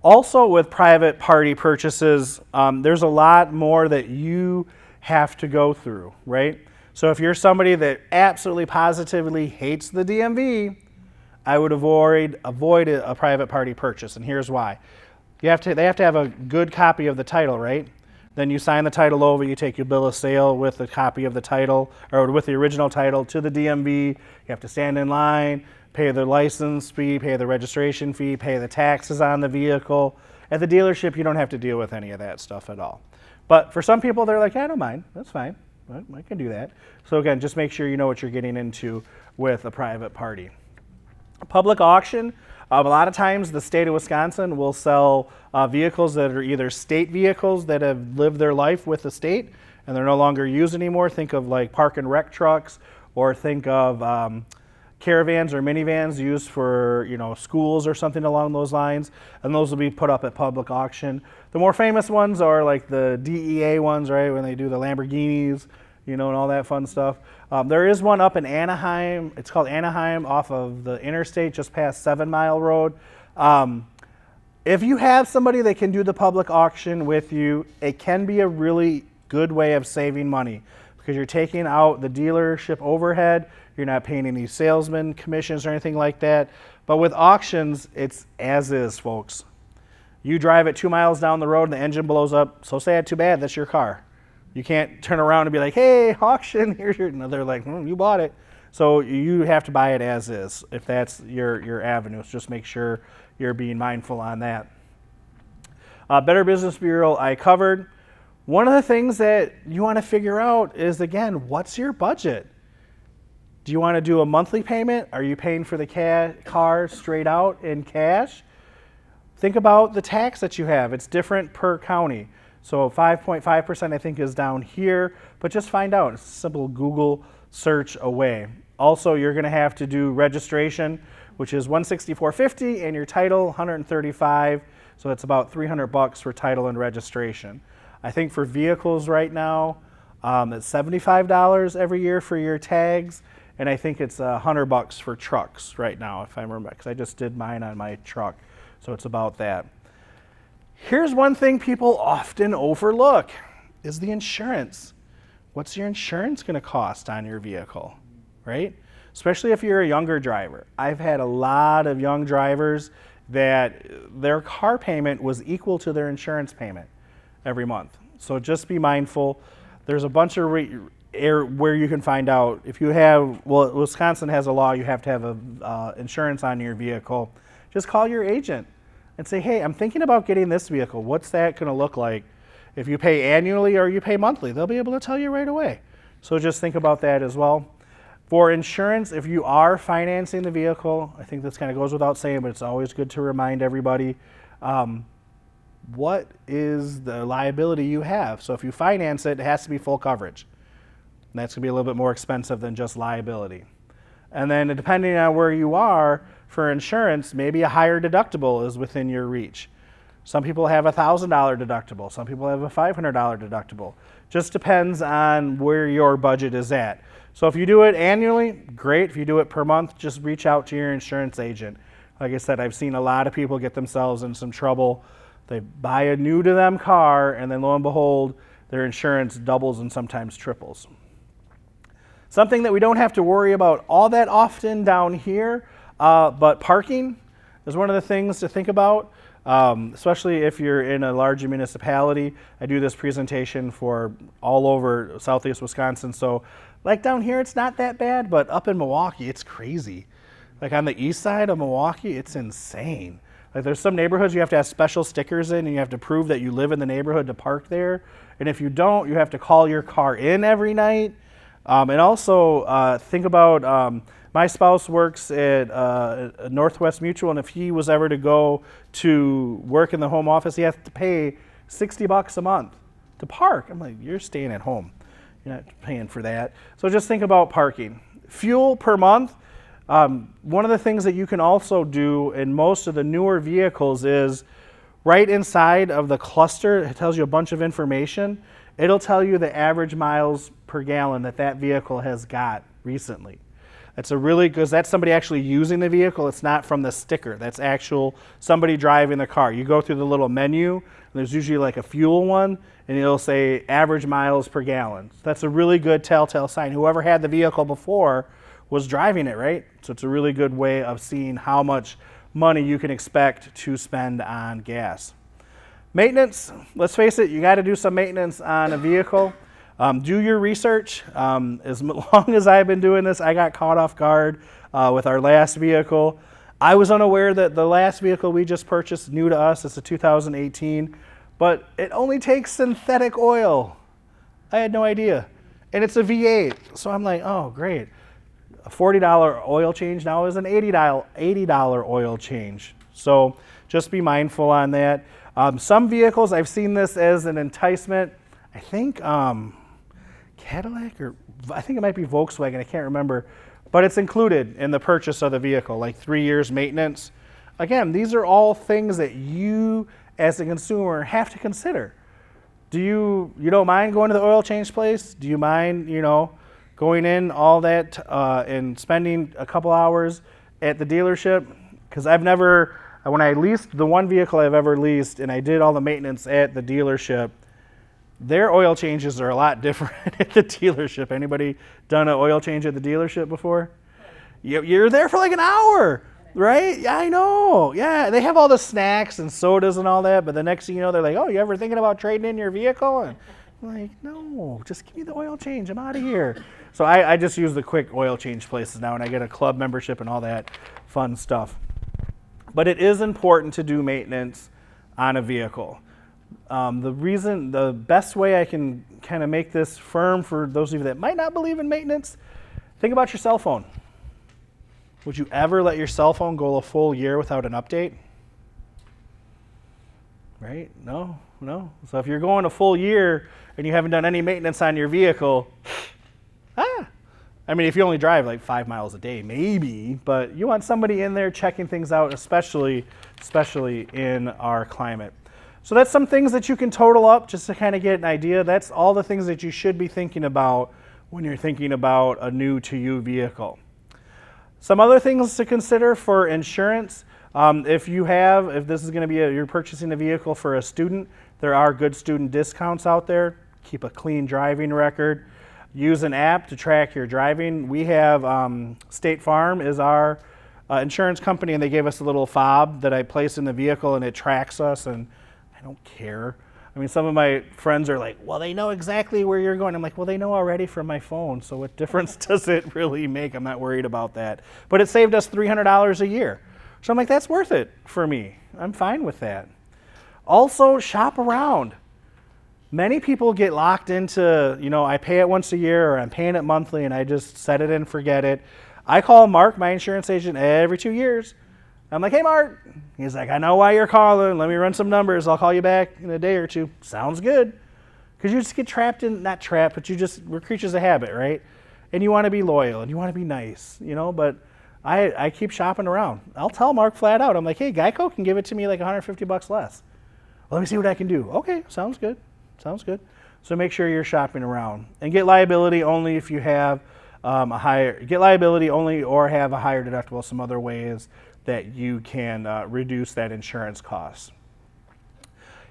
Also with private party purchases, there's a lot more that you have to go through, right? So if you're somebody that absolutely positively hates the DMV, I would avoid a private party purchase, and here's why. They have to have a good copy of the title, right? Then you sign the title over, you take your bill of sale with a copy of the title, or with the original title to the DMV. You have to stand in line, pay the license fee, pay the registration fee, pay the taxes on the vehicle. At the dealership, you don't have to deal with any of that stuff at all. But for some people, they're like, yeah, I don't mind. That's fine. I can do that. So again, just make sure you know what you're getting into with a private party. A public auction, a lot of times the state of Wisconsin will sell vehicles that are either state vehicles that have lived their life with the state and they're no longer used anymore. Think of like park and rec trucks, or think of caravans or minivans used for, you know, schools or something along those lines, and those will be put up at public auction. The more famous ones are like the DEA ones, right, when they do the Lamborghinis, you know, and all that fun stuff. There is one up in Anaheim. It's called Anaheim, off of the interstate just past 7 Mile Road. If you have somebody that can do the public auction with you, it can be a really good way of saving money, because you're taking out the dealership overhead. You're not paying any salesman commissions or anything like that. But with auctions, it's as is, folks. You drive it 2 miles down the road and the engine blows up. So sad, too bad, that's your car. You can't turn around and be like, hey, auction, here's your, no, they're like, you bought it. So you have to buy it as is if that's your avenue. So just make sure you're being mindful on that. Better Business Bureau I covered. One of the things that you want to figure out is, again, what's your budget? Do you want to do a monthly payment? Are you paying for the car straight out in cash? Think about the tax that you have. It's different per county. So 5.5% I think is down here, but just find out. It's a simple Google search away. Also, you're going to have to do registration, which is $164.50, and your title $135. So it's about $300 for title and registration. I think for vehicles right now, it's $75 every year for your tags, and I think it's $100 for trucks right now, if I remember, because I just did mine on my truck. So it's about that. Here's one thing people often overlook is the insurance. What's your insurance going to cost on your vehicle, right? Especially if you're a younger driver. I've had a lot of young drivers that their car payment was equal to their insurance payment every month. So just be mindful. There's a bunch of where you can find out if you have, well, Wisconsin has a law you have to have insurance on your vehicle. Just call your agent and say, hey, I'm thinking about getting this vehicle. What's that going to look like? If you pay annually or you pay monthly, they'll be able to tell you right away. So just think about that as well. For insurance, if you are financing the vehicle, I think this kind of goes without saying, but it's always good to remind everybody, what is the liability you have? So if you finance it, it has to be full coverage. And that's going to be a little bit more expensive than just liability. And then depending on where you are for insurance, maybe a higher deductible is within your reach. Some people have a $1,000 deductible. Some people have a $500 deductible. Just depends on where your budget is at. So if you do it annually, great. If you do it per month, just reach out to your insurance agent. Like I said, I've seen a lot of people get themselves in some trouble. They buy a new to them car, and then lo and behold, their insurance doubles and sometimes triples. Something that we don't have to worry about all that often down here, but parking is one of the things to think about, especially if you're in a larger municipality. I do this presentation for all over southeast Wisconsin, so like down here it's not that bad, but up in Milwaukee it's crazy. Like on the east side of Milwaukee, it's insane. Like there's some neighborhoods you have to have special stickers in, and you have to prove that you live in the neighborhood to park there. And if you don't, you have to call your car in every night. And also think about, my spouse works at Northwest Mutual, and if he was ever to go to work in the home office, he has to pay $60 a month to park. I'm like, you're staying at home. You're not paying for that. So just think about parking. Fuel per month. One of the things that you can also do in most of the newer vehicles is right inside of the cluster, it tells you a bunch of information. It'll tell you the average miles per gallon that vehicle has got recently. That's a really good, that's somebody actually using the vehicle. It's not from the sticker. That's actual somebody driving the car. You go through the little menu, and there's usually like a fuel one, and it'll say average miles per gallon. So that's a really good telltale sign. Whoever had the vehicle before was driving it, right? So it's a really good way of seeing how much money you can expect to spend on gas. Maintenance, let's face it, you got to do some maintenance on a vehicle. Do your research. As long as I've been doing this, I got caught off guard with our last vehicle. I was unaware that the last vehicle we just purchased, new to us, it's a 2018, but it only takes synthetic oil. I had no idea. And it's a V8. So I'm like, oh, great. A $40 oil change now is an $80 oil change. So just be mindful on that. Some vehicles, I've seen this as an enticement. I think Cadillac, or I think it might be Volkswagen, I can't remember, but it's included in the purchase of the vehicle, like 3 years maintenance. Again, these are all things that you as a consumer have to consider. You don't mind going to the oil change place? Do you mind, going in all that and spending a couple hours at the dealership? Because when I leased the one vehicle I've ever leased and I did all the maintenance at the dealership, their oil changes are a lot different at the dealership. Anybody done an oil change at the dealership before? You're there for like an hour, right? Yeah, I know. Yeah, they have all the snacks and sodas and all that, but the next thing you know, they're like, oh, you ever thinking about trading in your vehicle? And I'm like, no, just give me the oil change. I'm out of here. So I just use the quick oil change places now, and I get a club membership and all that fun stuff. But it is important to do maintenance on a vehicle. The best way I can kind of make this firm for those of you that might not believe in maintenance, think about your cell phone. Would you ever let your cell phone go a full year without an update? right? No. So if you're going a full year and you haven't done any maintenance on your vehicle, I mean, if you only drive like 5 miles a day, maybe, but you want somebody in there checking things out, especially in our climate. So that's some things that you can total up just to kind of get an idea. That's all the things that you should be thinking about when you're thinking about a new to you vehicle. Some other things to consider for insurance. If this is going to be you're purchasing a vehicle for a student, there are good student discounts out there. Keep a clean driving record. Use an app to track your driving. We have State Farm is our insurance company, and they gave us a little fob that I place in the vehicle, and it tracks us, and I don't care. I mean, some of my friends are like, well, they know exactly where you're going. I'm like, well, they know already from my phone, so what difference does it really make? I'm not worried about that. But it saved us $300 a year. So I'm like, that's worth it for me. I'm fine with that. Also, shop around. Many people get locked into, I pay it once a year or I'm paying it monthly and I just set it and forget it. I call Mark, my insurance agent, every 2 years. I'm like, hey, Mark. He's like, I know why you're calling. Let me run some numbers. I'll call you back in a day or two. Sounds good. Because you just get not trapped, but we're creatures of habit, right? And you want to be loyal and you want to be nice, but I keep shopping around. I'll tell Mark flat out. I'm like, hey, Geico can give it to me like $150 less. Well, let me see what I can do. Okay, sounds good. So make sure you're shopping around and get liability only if you have get liability only or have a higher deductible, some other ways that you can reduce that insurance cost.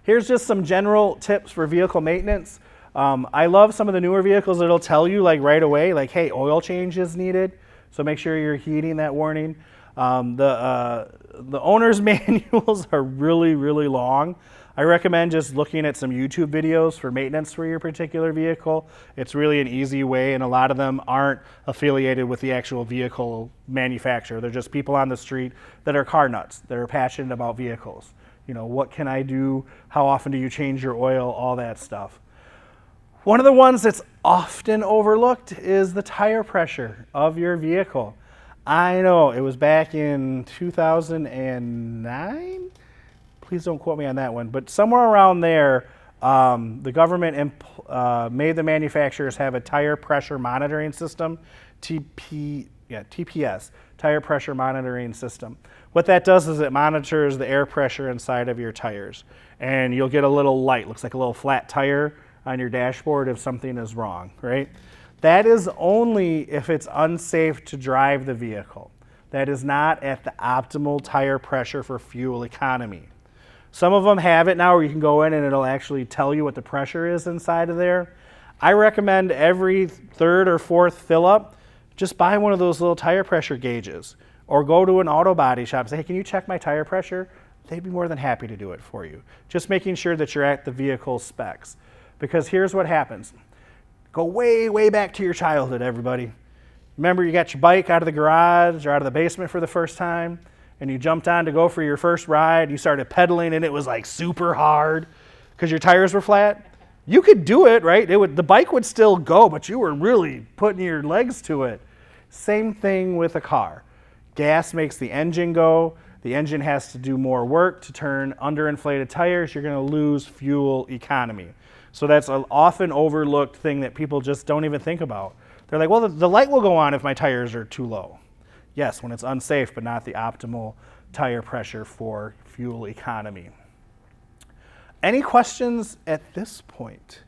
Here's just some general tips for vehicle maintenance. I love some of the newer vehicles that'll tell you like right away, like, hey, oil change is needed. So make sure you're heeding that warning. The owner's manuals are really, really long. I recommend just looking at some YouTube videos for maintenance for your particular vehicle. It's really an easy way, and a lot of them aren't affiliated with the actual vehicle manufacturer. They're just people on the street that are car nuts, that are passionate about vehicles. What can I do? How often do you change your oil? All that stuff. One of the ones that's often overlooked is the tire pressure of your vehicle. I know, it was back in 2009? Please don't quote me on that one, but somewhere around there, the government made the manufacturers have a tire pressure monitoring system, TPS, tire pressure monitoring system. What that does is it monitors the air pressure inside of your tires, and you'll get a little light, looks like a little flat tire on your dashboard if something is wrong, right? That is only if it's unsafe to drive the vehicle. That is not at the optimal tire pressure for fuel economy. Some of them have it now where you can go in and it'll actually tell you what the pressure is inside of there. I recommend every third or fourth fill up, just buy one of those little tire pressure gauges or go to an auto body shop and say, hey, can you check my tire pressure? They'd be more than happy to do it for you. Just making sure that you're at the vehicle specs. Because here's what happens. Go way, way back to your childhood, everybody. Remember you got your bike out of the garage or out of the basement for the first time, and you jumped on to go for your first ride, you started pedaling and it was like super hard because your tires were flat. You could do it, right? The bike would still go, but you were really putting your legs to it. Same thing with a car. Gas makes the engine go. The engine has to do more work to turn underinflated tires. You're going to lose fuel economy. So that's an often overlooked thing that people just don't even think about. They're like, well, the light will go on if my tires are too low. Yes, when it's unsafe, but not the optimal tire pressure for fuel economy. Any questions at this point?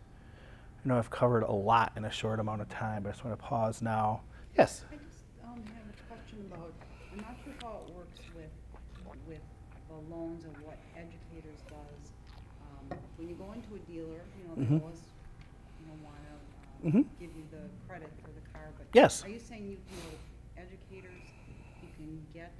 I know I've covered a lot in a short amount of time, but I just want to pause now. Yes? I just have a question about, I'm not sure how it works with the loans and what Educators does. When you go into a dealer, they always want to give you the credit for the car, but Yes. Are you saying you can go Educators, you can get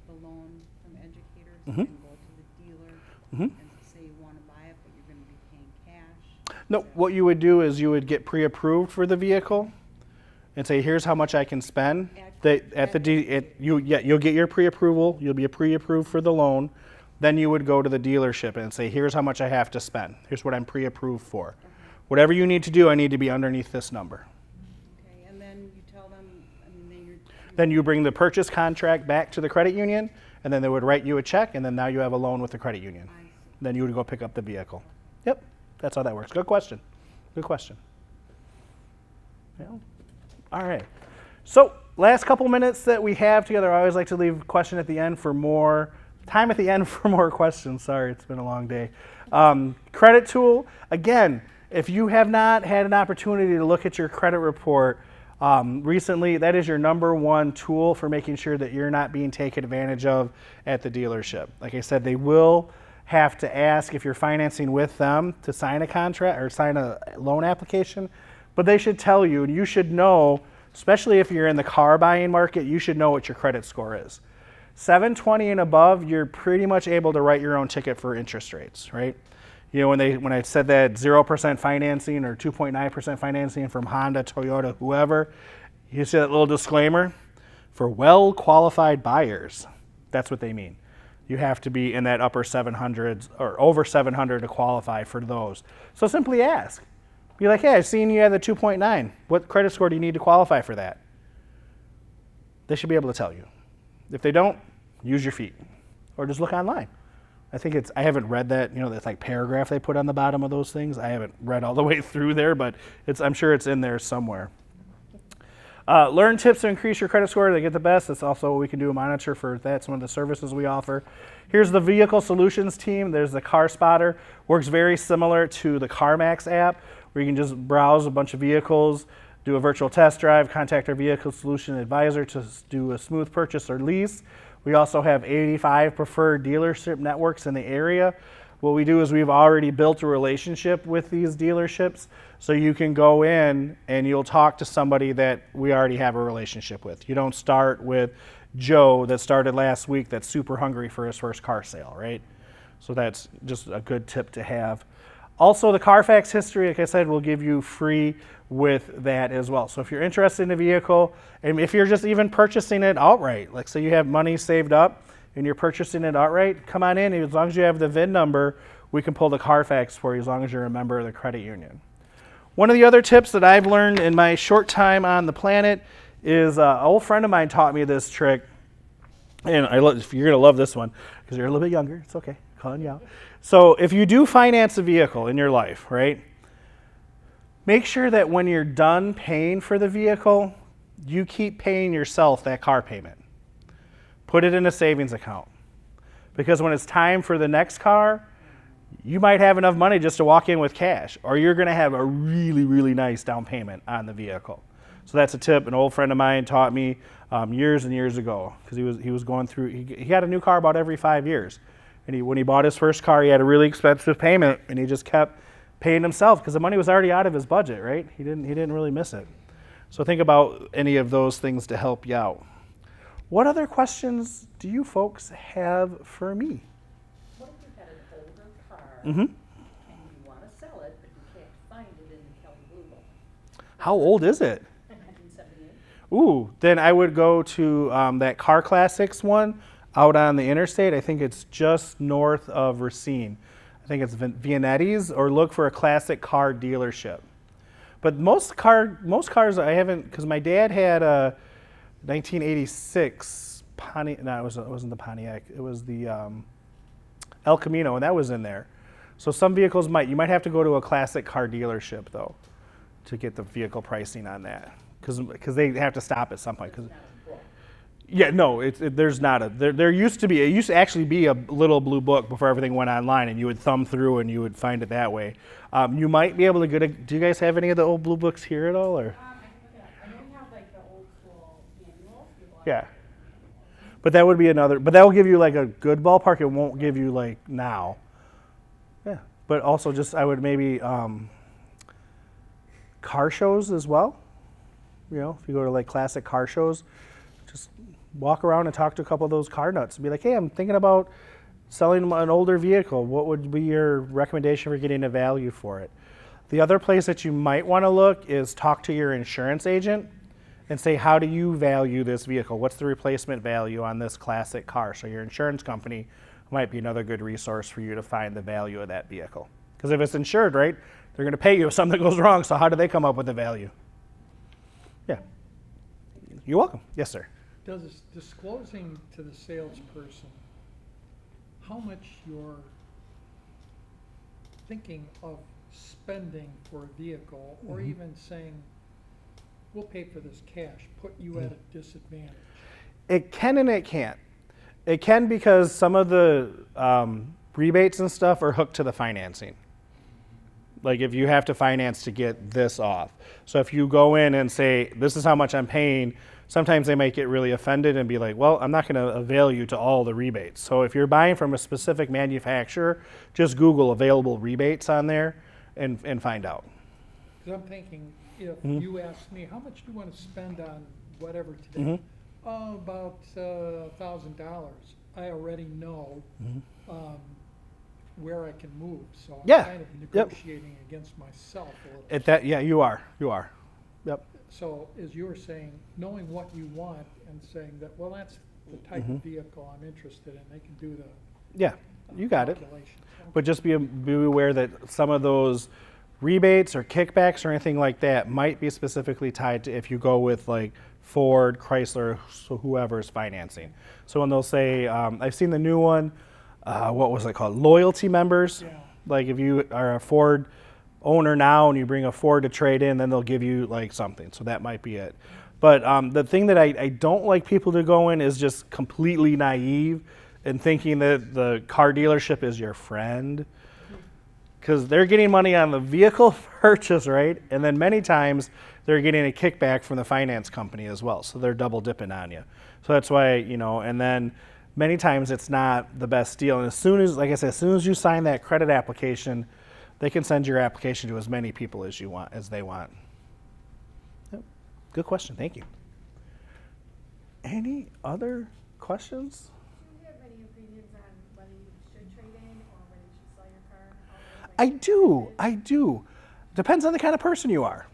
the loan from Educators, you can go to the dealer and say you want to buy it, but you're going to be paying cash? No, what you would do is you would get pre-approved for the vehicle and say, here's how much I can spend. You'll get your pre-approval, you'll be pre-approved for the loan. Then you would go to the dealership and say, here's how much I have to spend. Here's what I'm pre-approved for. Okay. Whatever you need to do, I need to be underneath this number. Okay, and then you tell them, Then you bring the purchase contract back to the credit union, and then they would write you a check, and then now you have a loan with the credit union. Then you would go pick up the vehicle. Yep, that's how that works. Good question. Good question. Yeah. All right. So last couple minutes that we have together, I always like to leave a question at the end for more time at the end for more questions. Sorry, it's been a long day. Credit tool. Again, if you have not had an opportunity to look at your credit report recently, that is your number one tool for making sure that you're not being taken advantage of at the dealership. Like I said, they will have to ask if you're financing with them to sign a contract or sign a loan application, but they should tell you, and you should know, especially if you're in the car buying market, you should know what your credit score is. 720 and above, you're pretty much able to write your own ticket for interest rates, right? You know, when I said that 0% financing or 2.9% financing from Honda, Toyota, whoever, you see that little disclaimer? For well-qualified buyers, that's what they mean. You have to be in that upper 700s or over 700 to qualify for those. So simply ask. Be like, hey, I've seen you had the 2.9. What credit score do you need to qualify for that? They should be able to tell you. If they don't, use your feet or just look online. I haven't read that, that's like paragraph they put on the bottom of those things. I haven't read all the way through there, but I'm sure it's in there somewhere. Learn tips to increase your credit score to get the best. That's also what we can do, a monitor for that. It's one of the services we offer. Here's the vehicle solutions team. There's the Car Spotter. Works very similar to the CarMax app, where you can just browse a bunch of vehicles, do a virtual test drive, contact our vehicle solution advisor to do a smooth purchase or lease. We also have 85 preferred dealership networks in the area. What we do is we've already built a relationship with these dealerships, so you can go in and you'll talk to somebody that we already have a relationship with. You don't start with Joe that started last week that's super hungry for his first car sale, right? So that's just a good tip to have. Also, the Carfax history, like I said, will give you free with that as well. So if you're interested in a vehicle, and if you're just even purchasing it outright, like say you have money saved up and you're purchasing it outright, come on in. As long as you have the VIN number, we can pull the Carfax for you as long as you're a member of the credit union. One of the other tips that I've learned in my short time on the planet is an old friend of mine taught me this trick. And you're going to love this one because you're a little bit younger. It's okay. Calling you out. So if you do finance a vehicle in your life, right, make sure that when you're done paying for the vehicle, you keep paying yourself that car payment. Put it in a savings account. Because when it's time for the next car, you might have enough money just to walk in with cash, or you're going to have a really, really nice down payment on the vehicle. So that's a tip an old friend of mine taught me years and years ago, because he was going through, he had a new car about every 5 years. And when he bought his first car, he had a really expensive payment, and he just kept paying himself because the money was already out of his budget, right? He didn't really miss it. So think about any of those things to help you out. What other questions do you folks have for me? What if you've got an older car Mm-hmm. and you want to sell it, but you can't find it in the Kelly Blue Book? How old is it? 1978. Ooh, then I would go to that Car Classics one out on the interstate. I think it's just north of Racine. I think it's Vianetti's, or look for a classic car dealership. But most cars I haven't, because my dad had a 1986 Pontiac. No, it wasn't the Pontiac. It was the El Camino, and that was in there. So some vehicles you might have to go to a classic car dealership though to get the vehicle pricing on that, because they have to stop at some point. Yeah, no, there's not a. There used to be. It used to actually be a little blue book before everything went online, and you would thumb through and you would find it that way. You might be able to get a. Do you guys have any of the old blue books here at all, or? I know we have like the old school manual. Yeah. But that would be another. But that will give you like a good ballpark. It won't give you like now. Yeah. But also just I would maybe car shows as well. You know, if you go to like classic car shows, just walk around and talk to a couple of those car nuts and be like, hey, I'm thinking about selling an older vehicle. What would be your recommendation for getting a value for it? The other place that you might want to look is talk to your insurance agent and say, how do you value this vehicle? What's the replacement value on this classic car? So your insurance company might be another good resource for you to find the value of that vehicle. Because if it's insured, right, they're going to pay you if something goes wrong. So how do they come up with the value? Yeah. You're welcome. Yes, sir. Does disclosing to the salesperson how much your thinking of spending for a vehicle, or even saying, we'll pay for this cash, put you at a disadvantage? It can and it can't. It can because some of the rebates and stuff are hooked to the financing. Like if you have to finance to get this off. So if you go in and say, this is how much I'm paying, sometimes they might get really offended and be like, well, I'm not going to avail you to all the rebates. So if you're buying from a specific manufacturer, just Google available rebates on there and find out. Because I'm thinking, if you ask me, how much do you want to spend on whatever today? Oh, about $1,000. I already know where I can move, so I'm kind of negotiating against myself a little. Yeah, you are. Yep. So as you were saying, knowing what you want and saying that, well, that's the type of vehicle I'm interested in, they can do the Yeah, you got it. calculations. But just be aware that some of those rebates or kickbacks or anything like that might be specifically tied to if you go with like Ford, Chrysler, so whoever is financing. So when they'll say, I've seen the new one, what was it called? Loyalty members. Yeah. Like if you are a Ford owner now and you bring a Ford to trade in, then they'll give you like something. So that might be it. But the thing that I don't like people to go in is just completely naive and thinking that the car dealership is your friend. Because they're getting money on the vehicle purchase, right? And then many times they're getting a kickback from the finance company as well. So they're double dipping on you. So that's why, and then many times it's not the best deal. And as soon as, like I said, as soon as you sign that credit application, they can send your application to as many people as they want. Yep. Good question. Thank you. Any other questions? Do you have any opinions on whether you should trade in or whether you should sell your car? I do. Depends on the kind of person you are,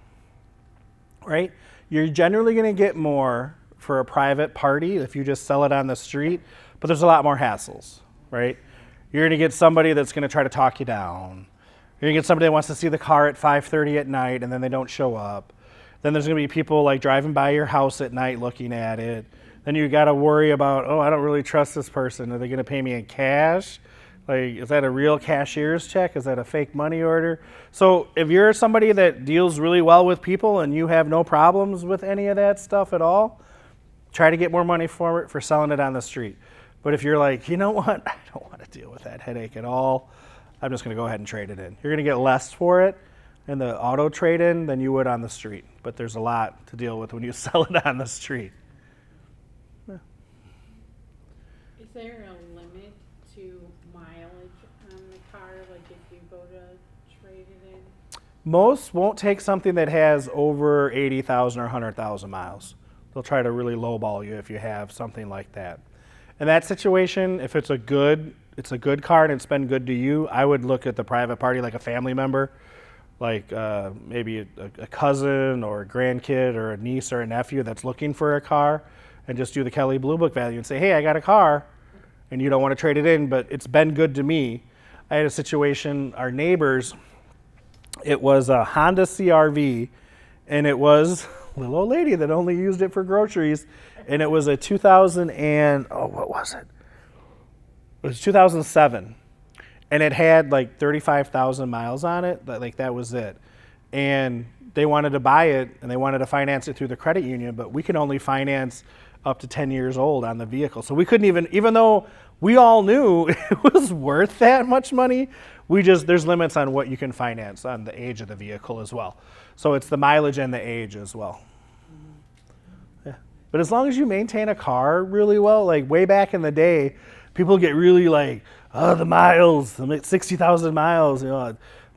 right? You're generally going to get more for a private party if you just sell it on the street, but there's a lot more hassles, right? You're going to get somebody that's going to try to talk you down. You're going to get somebody that wants to see the car at 5:30 at night and then they don't show up. Then there's going to be people like driving by your house at night looking at it. Then you got to worry about, I don't really trust this person. Are they going to pay me in cash? Like, is that a real cashier's check? Is that a fake money order? So if you're somebody that deals really well with people and you have no problems with any of that stuff at all, try to get more money for it for selling it on the street. But if you're like, you know what, I don't want to deal with that headache at all, I'm just going to go ahead and trade it in. You're going to get less for it in the auto trade-in than you would on the street. But there's a lot to deal with when you sell it on the street. Is there a limit to mileage on the car, like if you go to trade it in? Most won't take something that has over 80,000 or 100,000 miles. They'll try to really lowball you if you have something like that. In that situation, if it's a good car and it's been good to you, I would look at the private party like a family member, like maybe a cousin or a grandkid or a niece or a nephew that's looking for a car, and just do the Kelley Blue Book value and say, hey, I got a car, and you don't want to trade it in, but it's been good to me. I had a situation, our neighbors, it was a Honda CRV, and it was a little old lady that only used it for groceries, and it was a 2007, and it had like 35,000 miles on it, like that was it. And they wanted to buy it, and they wanted to finance it through the credit union, but we can only finance up to 10 years old on the vehicle. So we couldn't even though we all knew it was worth that much money, there's limits on what you can finance on the age of the vehicle as well. So it's the mileage and the age as well. Yeah. But as long as you maintain a car really well, like way back in the day, people get really like, the miles, 60,000 miles.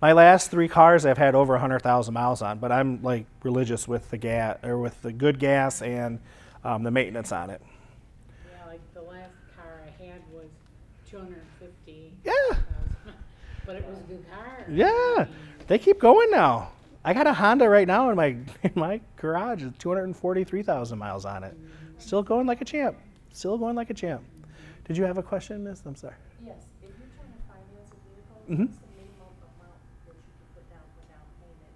My last 3 cars I've had over 100,000 miles on, but I'm like religious with the gas or with the good gas and the maintenance on it. Yeah, like the last car I had was 250. Yeah. But it was a good car. Yeah, they keep going now. I got a Honda right now in my garage. It's 243,000 miles on it. Still going like a champ. Did you have a question, Miss? I'm sorry. Yes, if you're trying to finance a vehicle, Mhm. what's the minimum amount that you can put down for down payment?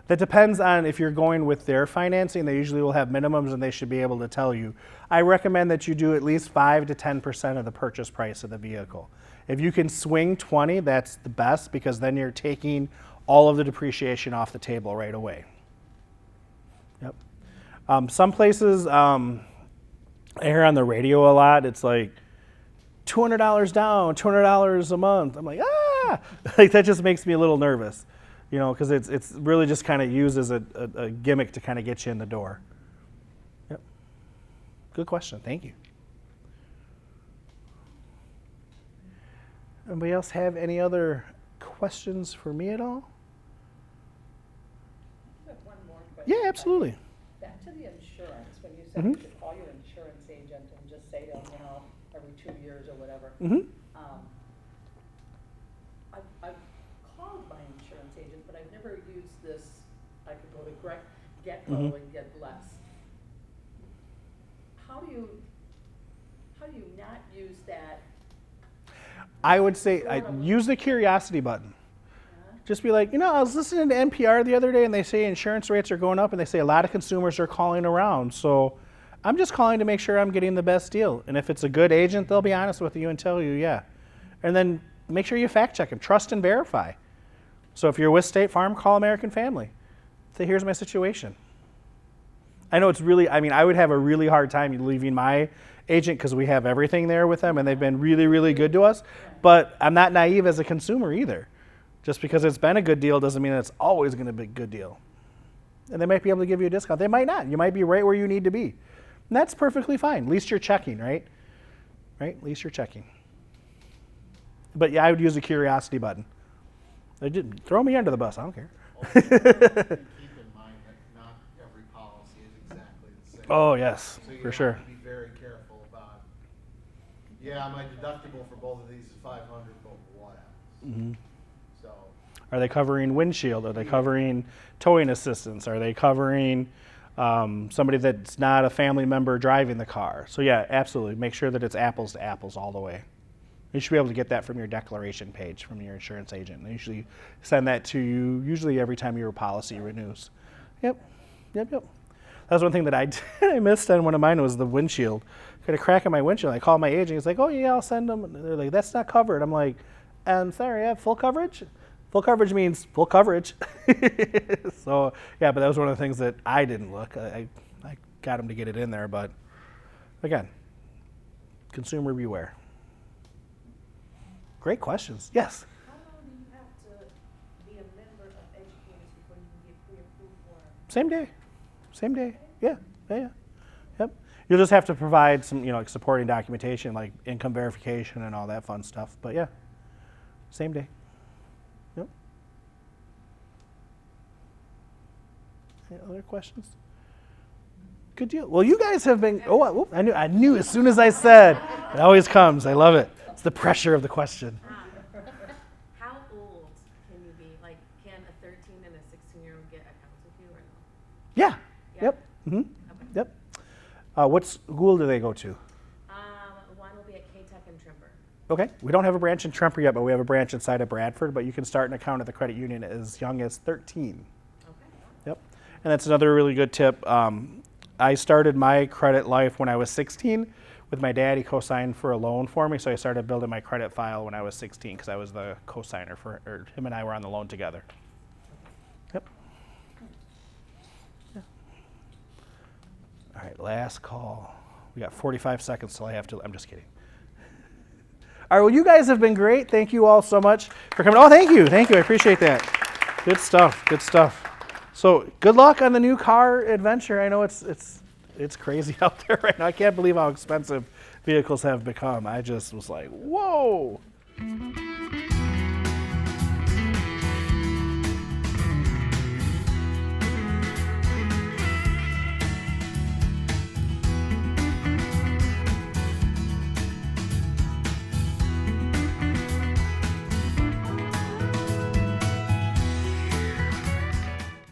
That depends on if you're going with their financing. They usually will have minimums, and they should be able to tell you. I recommend that you do at least 5 to 10% of the purchase price of the vehicle. If you can swing 20, that's the best, because then you're taking all of the depreciation off the table right away. Yep. Some places, I hear on the radio a lot, it's like $200 down, $200 a month. I'm like, ah! Like, that just makes me a little nervous, you know, because it's really just kind of used as a gimmick to kind of get you in the door. Yep. Good question. Thank you. Anybody else have any other questions for me at all? I have one more question. Yeah, absolutely. Back to the insurance, when you said you should call your insurance agent and just say to them, you know, every 2 years or whatever. I've called my insurance agent, but I've never used this. I could go to Get-Go and get less. How do you not use that? I would say use the curiosity button. Just be like, you know, I was listening to NPR the other day, and they say insurance rates are going up, and they say a lot of consumers are calling around. So I'm just calling to make sure I'm getting the best deal. And if it's a good agent, they'll be honest with you and tell you, yeah. And then make sure you fact check them. Trust and verify. So if you're with State Farm, call American Family. Say, here's my situation. I know it's really, I mean, I would have a really hard time leaving my agent because we have everything there with them, and they've been really, really good to us. But I'm not naive as a consumer either. Just because it's been a good deal doesn't mean it's always going to be a good deal. And they might be able to give you a discount. They might not. You might be right where you need to be. And that's perfectly fine. At least you're checking, right? Right? At least you're checking. But yeah, I would use the curiosity button. Throw me under the bus. I don't care. Also, keep in mind that not every policy is exactly the same. Oh, yes, So you for have sure. to be very careful about, yeah, my deductible for both of these is $500, but what else? So, Are they covering windshield? Are they covering towing assistance? Are they covering somebody that's not a family member driving the car? So yeah, absolutely. Make sure that it's apples to apples all the way. You should be able to get that from your declaration page from your insurance agent. They usually send that to you usually every time your policy renews. Yep. That was one thing that I missed on one of mine was the windshield. I got a crack in my windshield. I called my agent. He's like, oh yeah, I'll send them. And they're like, that's not covered. I'm like, I'm sorry, I have full coverage? Full coverage means full coverage. So yeah, but that was one of the things that I didn't look. I got him to get it in there, but again, consumer beware. Great questions. Yes? How long do you have to be a member of educators before you can get pre-approved for? Same day. Yeah. Yep. You'll just have to provide some, like supporting documentation, like income verification and all that fun stuff. But yeah, same day. Yep. Any other questions? Good deal. Well, you guys have been. I knew as soon as I said. It always comes. I love it. It's the pressure of the question. How old can you be? Like, can a 13 and a 16-year-old get accounts with you or no? Yeah. Yeah. Yep. Okay. Yep. What school do they go to? One will be at K-Tech and Trimper. Okay. We don't have a branch in Tremper yet, but we have a branch inside of Bradford. But you can start an account at the credit union as young as 13. Okay. Yep. And that's another really good tip. I started my credit life when I was 16 with my dad. He co-signed for a loan for me, so I started building my credit file when I was 16 because I was the co-signer for, or him and I were on the loan together. Yep. Yeah. All right, last call. We got 45 seconds till I have to, I'm just kidding. All right, well, you guys have been great. Thank you all so much for coming. Oh, thank you, I appreciate that. Good stuff. So good luck on the new car adventure. I know it's crazy out there right now. I can't believe how expensive vehicles have become. I just was like, whoa.